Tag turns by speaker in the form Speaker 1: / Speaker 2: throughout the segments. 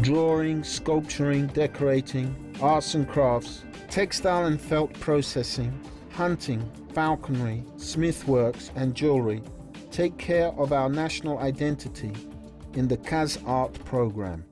Speaker 1: drawing, sculpturing, decorating, arts and crafts, textile and felt processing, hunting, falconry, smithworks and jewellery take care of our national identity in the KazArt program.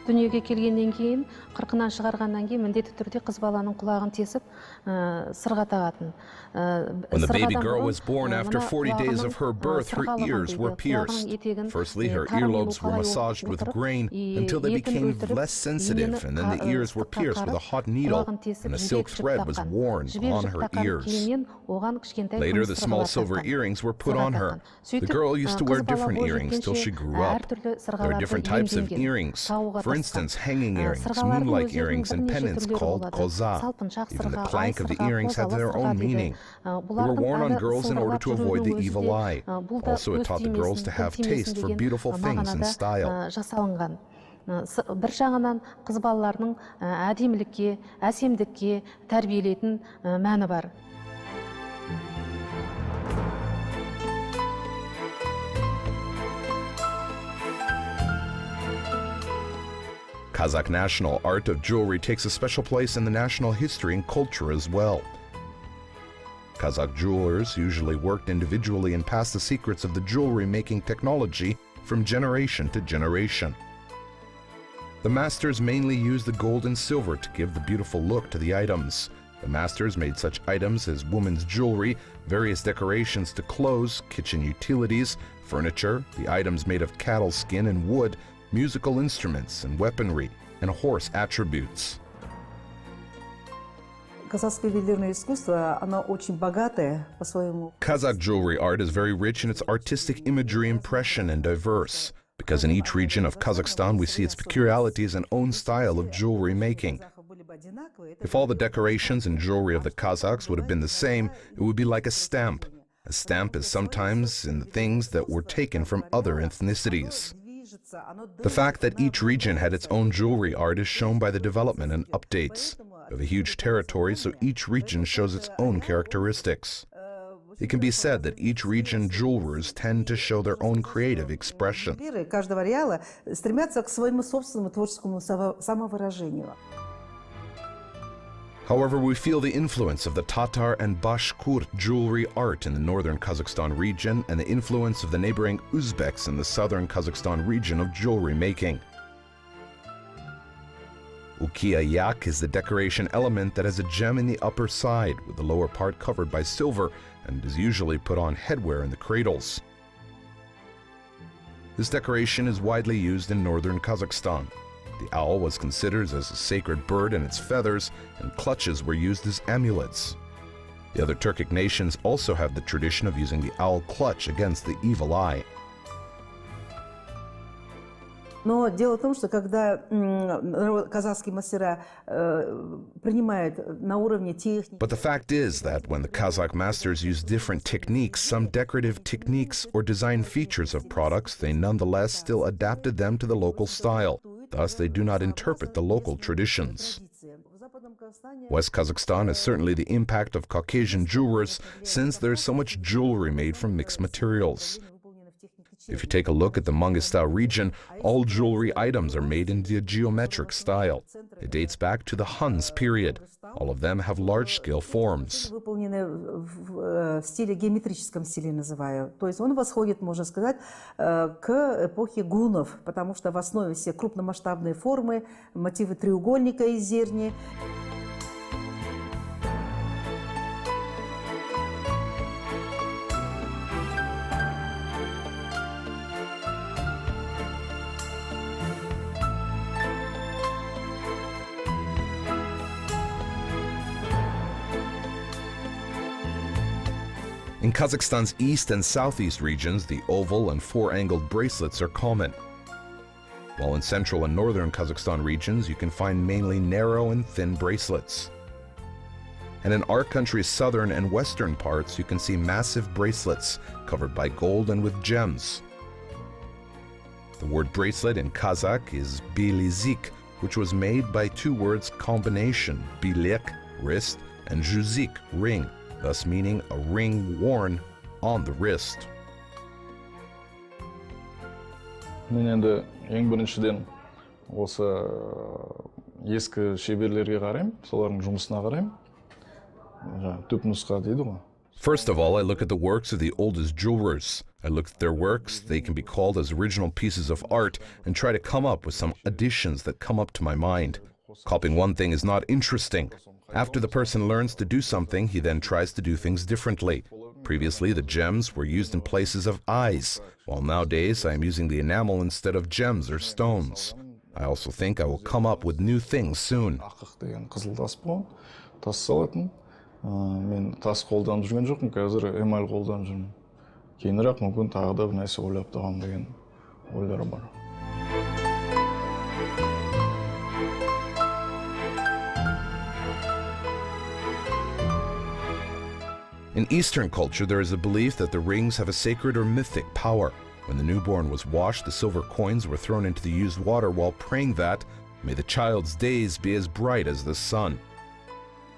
Speaker 2: Дүниеге келгеннен кейін, қырқынан шығарғаннан кейін міндетті түрде қыз баланың құлағын тесіп, сырға тағатын.
Speaker 3: When the baby girl was born, after 40 days of her birth, her ears were pierced. Firstly, her earlobes were massaged with grain until they became less sensitive, and then the ears were pierced with a hot needle, and a silk thread was worn on her ears. Later, the small silver earrings were put on her. The girl used to wear different earrings till she grew up. There are different types of earrings. For instance, hanging earrings, moon-like earrings, and pendants called KazArt. Even the clank of the earrings had their own meaning. They were worn on girls in order to avoid the evil eye. Also, it taught the girls to have taste for beautiful things and style.
Speaker 2: Бір жағынан қыз балаларының әдемілікке, әсемдікке тәрбиелейтін мәні бар.
Speaker 3: Kazakh national art of jewelry takes a special place in the national history and culture as well. Kazakh jewelers usually worked individually and passed the secrets of the jewelry making technology from generation to generation. The masters mainly used the gold and silver to give the beautiful look to the items. The masters made such items as women's jewelry, various decorations to clothes, kitchen utilities, furniture, the items made of cattle skin and wood, musical instruments and weaponry, and horse attributes. Kazakh jewelry art is very rich in its artistic imagery, impression, and diverse, because in each region of Kazakhstan we see its peculiarities and own style of jewelry making. If all the decorations and jewelry of the Kazakhs would have been the same, it would be like a stamp. A stamp is sometimes in the things that were taken from other ethnicities. The fact that each region had its own jewelry art is shown by the development and updates. We have a huge territory, so each region shows its own characteristics. It can be said that each region jewelers tend to show their own creative expression. However, we feel the influence of the Tatar and Bashkurt jewelry art in the northern Kazakhstan region and the influence of the neighboring Uzbeks in the southern Kazakhstan region of jewelry making. Ukiya yak is the decoration element that has a gem in the upper side, with the lower part covered by silver, and is usually put on headwear in the cradles. This decoration is widely used in northern Kazakhstan. The owl was considered as a sacred bird, and its feathers and clutches were used as amulets. The other Turkic nations also have the tradition of using the owl clutch against the evil eye.
Speaker 4: Но дело в том, что когда казахские мастера принимают на уровне техники.
Speaker 3: But the fact is that when the Kazakh masters use different techniques, some decorative techniques or design features of products, they nonetheless still adapted them to the local style. Thus, they do not interpret the local traditions. West Kazakhstan is certainly the impact of Caucasian jewelers, since there is so much jewelry made from mixed materials. If you take a look at the Mangistau region, all jewelry items are made in the geometric style. It dates back to the Huns period. All of them have large-scale forms.
Speaker 4: Выполнены в стиле геометрическом стиле называю. То есть он восходит, можно сказать, к эпохе гуннов, потому что в основе все крупномасштабные формы, мотивы треугольника из зерни.
Speaker 3: In Kazakhstan's east and southeast regions, the oval and four-angled bracelets are common. While in central and northern Kazakhstan regions, you can find mainly narrow and thin bracelets. And in our country's southern and western parts, you can see massive bracelets covered by gold and with gems. The word bracelet in Kazakh is bilezik, which was made by two words combination, bilek, wrist, and juzik, ring, thus meaning a ring worn on the wrist.
Speaker 5: Мен енді ең біріншіден осы ескі шеберлерге қараймын, солардың жұмысына қараймын. Түпнұсқа дейді ғой.
Speaker 3: First of all, I look at the works of the oldest jewelers. I look at their works, they can be called as original pieces of art, and try to come up with some additions that come up to my mind. Copying one thing is not interesting. After the person learns to do something, he then tries to do things differently. Previously, the gems were used in places of eyes, while nowadays I am using the enamel instead of gems or stones. I also think I will come up with new things soon.
Speaker 5: Мен тас қолданып жүрген жоқпын, қазір эмаль қолданып жүрмін. Кейінірек мүмкін тағы да бір нәрсе ойлап табамын деген ойлар бар.
Speaker 3: In Eastern culture, there is a belief that the rings have a sacred or mythic power. When the newborn was washed, the silver coins were thrown into the used water while praying that, "May the child's days be as bright as the sun."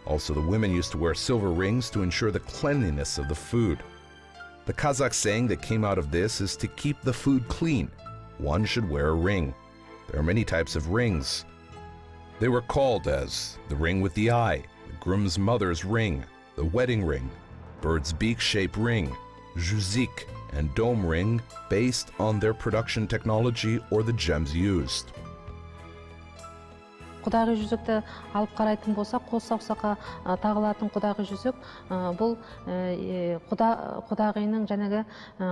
Speaker 3: Also, the women used to wear silver rings to ensure the cleanliness of the food. The Kazakh saying that came out of this is to keep the food clean. One should wear a ring. There are many types of rings. They were called as the ring with the eye, the groom's mother's ring, the wedding ring, bird's beak-shaped ring, juzik, and dome ring based on their production technology or the gems used.
Speaker 2: Құдағи жүзікті алып қарайтын болсақ, қос саусаққа тағылатын құдағи жүзік, бұл құдағиның жаңағы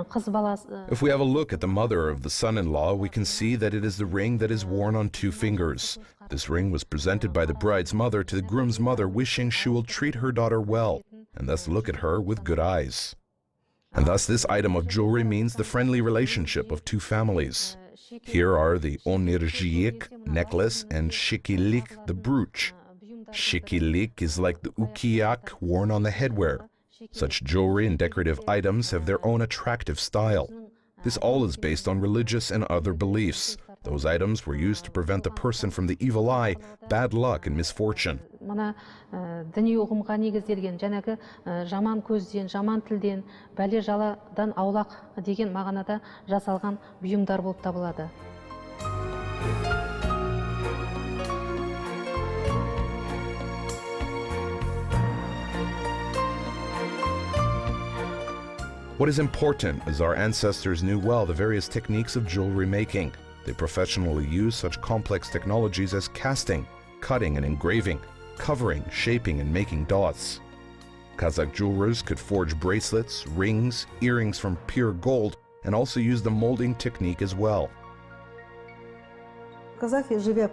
Speaker 2: қыз баласы.
Speaker 3: If we have a look at the mother of the son-in-law, we can see that it is the ring that is worn on 2 fingers. This ring was presented by the bride's mother to the groom's mother, wishing she will treat her daughter well, and thus look at her with good eyes. And thus this item of jewelry means the friendly relationship of 2 families. Here are the onirjiyik necklace and shikilik the brooch. Shikilik is like the ukiyak worn on the headwear. Such jewelry and decorative items have their own attractive style. This all is based on religious and other beliefs. Those items were used to prevent the person from the evil eye, bad luck, and misfortune.
Speaker 2: Мына діни ұғымға негізделген жаңағы жаман көзден, жаман тілден, бәле жаладан аулақ деген мағынада жасалған бұйымдар болып табылады.
Speaker 3: What is important is our ancestors knew well the various techniques of jewelry making. They professionally use such complex technologies as casting, cutting and engraving, covering, shaping and making dots. Kazakh jewelers could forge bracelets, rings, earrings from pure gold, and also use the molding technique as well.
Speaker 4: Казахи, живя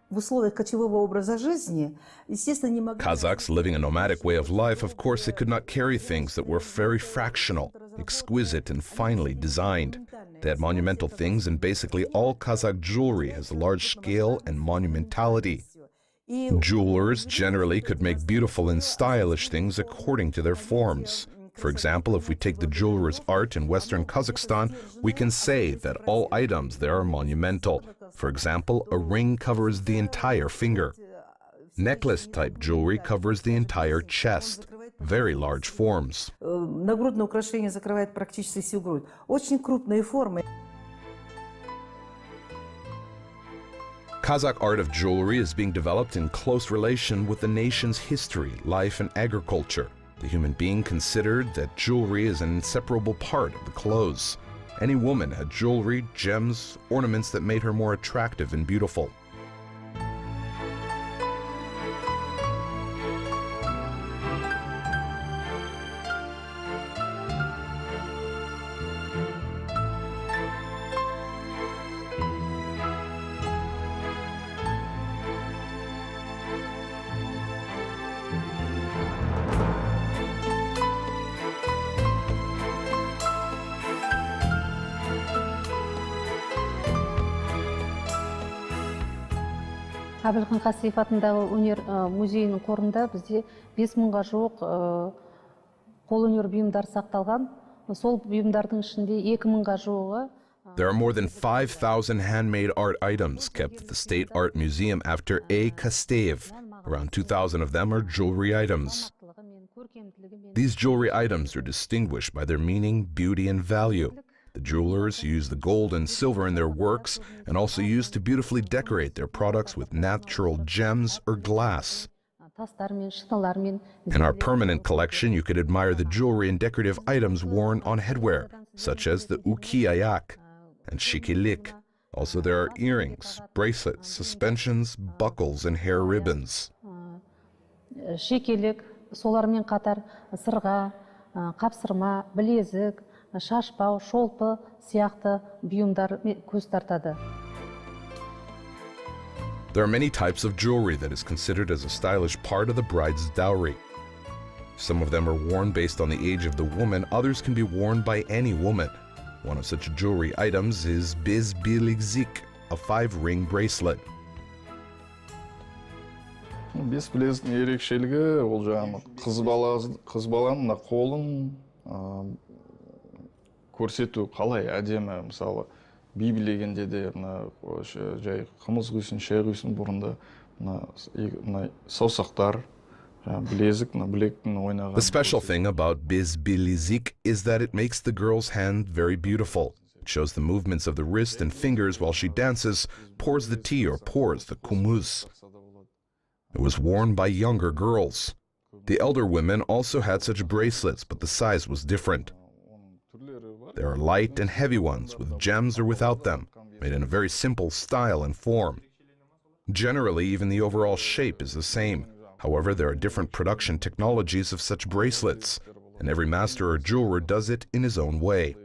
Speaker 4: в условиях кочевого образа жизни, естественно, не могли...
Speaker 3: Kazakhs living a nomadic way of life, of course, they could not carry things that were very fractional, exquisite and finely designed. They had monumental things, and basically all Kazakh jewelry has a large scale and monumentality. Jewelers generally could make beautiful and stylish things according to their forms. For example, if we take the jeweler's art in Western Kazakhstan, we can say that all items there are monumental. For example, a ring covers the entire finger. Necklace-type jewelry covers the entire chest. Very large forms.
Speaker 4: Нагрудное украшение закрывает практически всю грудь. Очень крупные формы.
Speaker 3: Kazakh art of jewelry is being developed in close relation with the nation's history, life, and agriculture. The human being considered that jewelry is an inseparable part of the clothes. Any woman had jewelry, gems, ornaments that made her more attractive and beautiful.
Speaker 2: Әбілхан Қасиев атындағы өнер музейінің қорында бізде 5000-ға жуық қолөнер бұйымдар сақталған. Сол бұйымдардың ішінде 2000-ға жуығы.
Speaker 3: There are more than 5,000 handmade art items kept at the State Art Museum after A. Kastev. Around 2,000 of them are jewelry items. These jewelry items are distinguished by their meaning, beauty, and value. The jewelers use the gold and silver in their works and also use to beautifully decorate their products with natural gems or glass. In our permanent collection, you could admire the jewelry and decorative items worn on headwear, such as the ukiayak and shikilik. Also, there are earrings, bracelets, suspensions, buckles, and hair ribbons.
Speaker 2: Shikilik, солармен қатар сырға, қапсырма, білезік, шашпау, шолпы сияқты бұйымдар көз тартады.
Speaker 3: There are many types of jewelry that is considered as a stylish part of the bride's dowry. Some of them are worn based on the age of the woman, others can be worn by any woman. One of such jewelry items is biz biligzik, a 5-ring bracelet.
Speaker 5: Бес білездің ерекшелігі ол жаңағы қыз баланың қолын көрсету қалай әдемі, мысалы би билегенде де жай қымыз құйсын, шай құйсын бұрында саусақтар, білезік, білектің ойнаған.
Speaker 3: The special thing about biz biligzik is that it makes the girl's hand very beautiful. It shows the movements of the wrist and fingers while she dances, pours the tea or pours the kumuz. It was worn by younger girls. The elder women also had such bracelets, but the size was different. There are light and heavy ones with gems or without them, made in a very simple style and form. Generally, even the overall shape is the same. However, there are different production technologies of such bracelets, and every master or jeweler does it in his own way.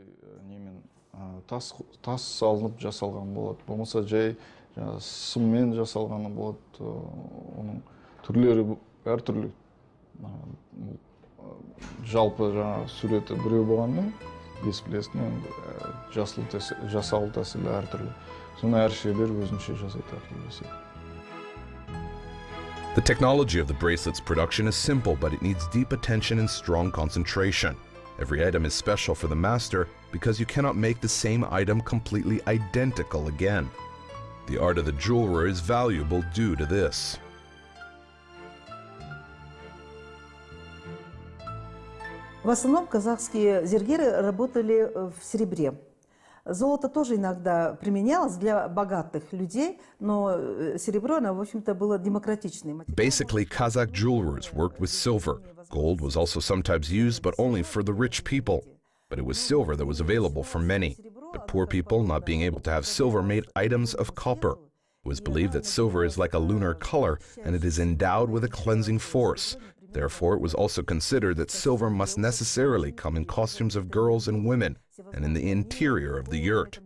Speaker 5: Тас салынып жасалған болады. Болмаса жай сыммен жасалғаны болады. Оның түрлері әртүрлі. Жалпы суреті біреу болғанмен, бес білездің жасалу тәсілі әртүрлі. Соны әр шебер өзінше жасайды әртүрлі.
Speaker 3: The technology of the bracelet's production is simple, but it needs deep attention and strong concentration. Every item is special for the master because you cannot make the same item completely identical again. The art of the jeweler is valuable due to this.
Speaker 4: В основном казахские зергеры работали в серебре. Золото тоже иногда применялось для богатых людей, но серебро, оно, в общем-то, было демократичным.
Speaker 3: Basically, Kazakh jewelers worked with silver. Gold was also sometimes used, but only for the rich people. But it was silver that was available for many. But poor people, not being able to have silver, made items of copper. It was believed that silver is like a lunar color, and it is endowed with a cleansing force. Therefore, it was also considered that silver must necessarily come in costumes of girls and women, and in the interior of the yurt.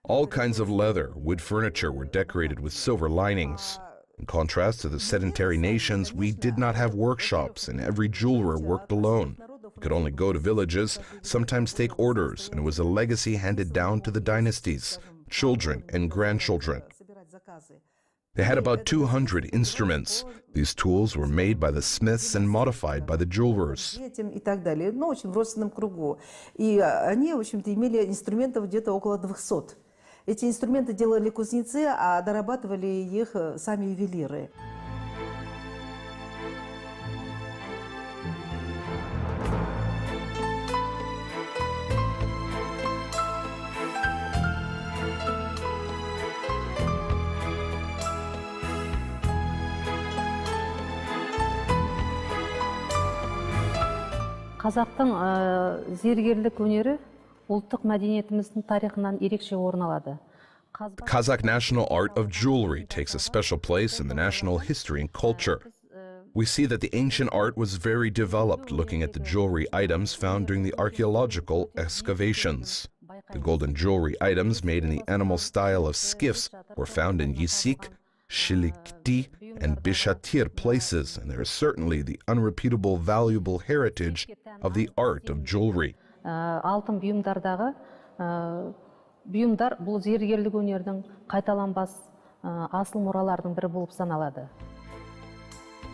Speaker 3: All kinds of leather, wood furniture were decorated with silver linings. In contrast to the sedentary nations, we did not have workshops, and every jeweler worked alone. He could only go to villages, sometimes take orders, and it was a legacy handed down to the dynasties, children and grandchildren. They had about 200 instruments. These tools were made by the smiths and modified by the jewelers.
Speaker 4: И так далее, но очень в родственном кругу. И они, в общем-то, имели инструментов где-то около 200. Эти инструменты делали кузнецы, а дорабатывали их сами ювелиры.
Speaker 2: Қазақтың зергерлік өнері ұлттық мәдениетіміздің тарихынан ерекше орын алады.
Speaker 3: The Kazakh national art of jewelry takes a special place in the national history and culture. We see that the ancient art was very developed looking at the jewelry items found during the archaeological excavations. The golden jewelry items made in the animal style of skiffs were found in Yisik, Shilikti, and Bishatir places, and there is certainly the unrepeatable, valuable heritage of the art of jewelry.
Speaker 2: Алтын бұйымдардағы бұйымдар бұл зергерлік өнердің қайталанбас асыл мұралардың бірі болып саналады.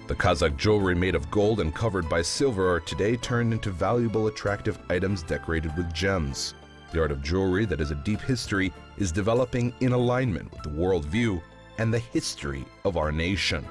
Speaker 3: The Kazakh jewelry made of gold and covered by silver are today turned into valuable, attractive items decorated with gems. The art of jewelry that has a deep history is developing in alignment with the world view and the history of our nation.